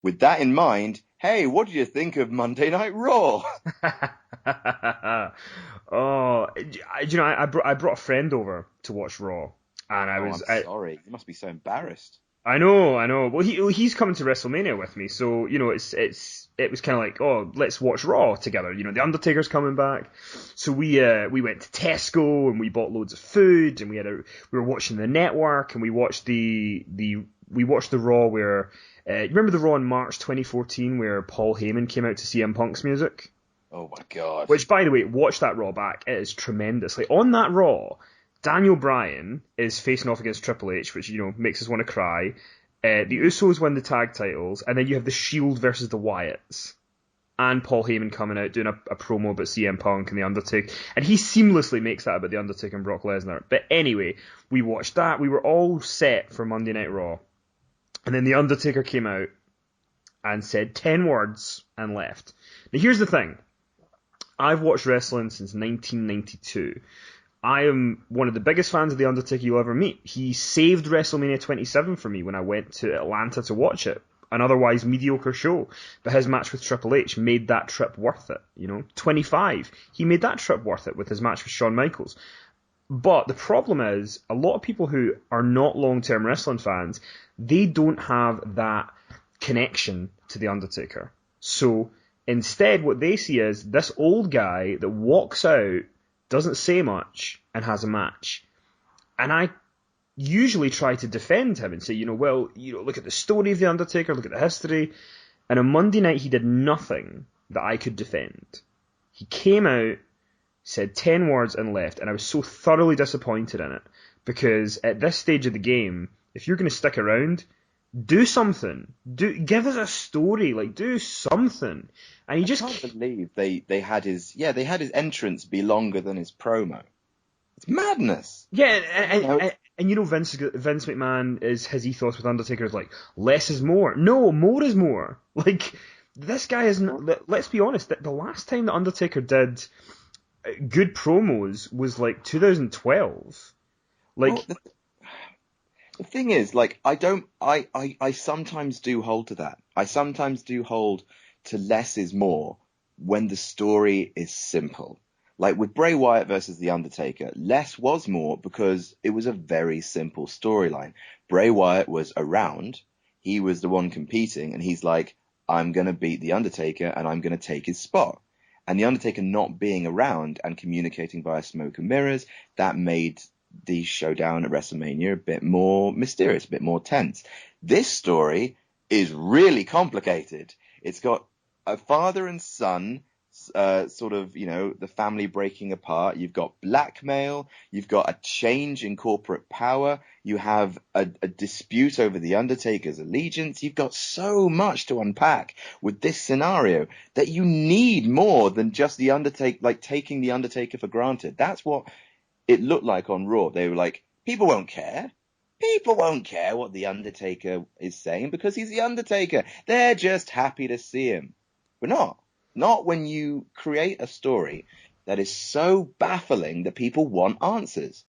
With that in mind, hey, what did you think of Monday Night Raw? Oh, I brought a friend over to watch Raw, and Oh, I'm sorry. You must be so embarrassed. I know. Well, he's coming to WrestleMania with me, so it was kind of like, oh, let's watch Raw together. The Undertaker's coming back, so we went to Tesco and we bought loads of food, and we were watching the network, and we watched the Raw where you remember the Raw in March 2014 where Paul Heyman came out to CM Punk's music. Oh my God. Which, by the way, watch that Raw back. It is tremendous. Like on that Raw, Daniel Bryan is facing off against Triple H, which makes us want to cry. The Usos win the tag titles, and then you have the Shield versus the Wyatts, and Paul Heyman coming out doing a promo about CM Punk and the Undertaker, and he seamlessly makes that about the Undertaker and Brock Lesnar. But anyway, we watched that. We were all set for Monday Night Raw, and then the Undertaker came out and said 10 words and left. Now here's the thing. I've watched wrestling since 1992. I am one of the biggest fans of The Undertaker you'll ever meet. He saved WrestleMania 27 for me when I went to Atlanta to watch it. An otherwise mediocre show. But his match with Triple H made that trip worth it. 25. He made that trip worth it with his match with Shawn Michaels. But the problem is, a lot of people who are not long-term wrestling fans, they don't have that connection to The Undertaker. So instead, what they see is this old guy that walks out, doesn't say much, and has a match. And I usually try to defend him and say, look at the story of The Undertaker, look at the history. And on Monday night, he did nothing that I could defend. He came out, said 10 words and left, and I was so thoroughly disappointed in it. Because at this stage of the game, if you're going to stick around, do something. Give us a story. Do something. And he just can't believe they had his entrance be longer than his promo. It's madness. Yeah, and Vince McMahon his ethos with Undertaker is like less is more. No, more is more. This guy isn't. Let's be honest. The last time the Undertaker did good promos was 2012. The thing is, I sometimes do hold to that. I sometimes do hold to less is more when the story is simple. Like with Bray Wyatt versus The Undertaker, less was more because it was a very simple storyline. Bray Wyatt was around, he was the one competing, and he's like, I'm going to beat The Undertaker and I'm going to take his spot. And The Undertaker not being around and communicating via smoke and mirrors, that made the showdown at WrestleMania a bit more mysterious, a bit more tense. This story is really complicated. It's got a father and son, the family breaking apart. You've got blackmail. You've got a change in corporate power. You have a dispute over the Undertaker's allegiance. You've got so much to unpack with this scenario that you need more than just the Undertaker, taking the Undertaker for granted. That's what it looked like on Raw. They were like, people won't care. People won't care what the Undertaker is saying because he's the Undertaker. They're just happy to see him. But not when you create a story that is so baffling that people want answers.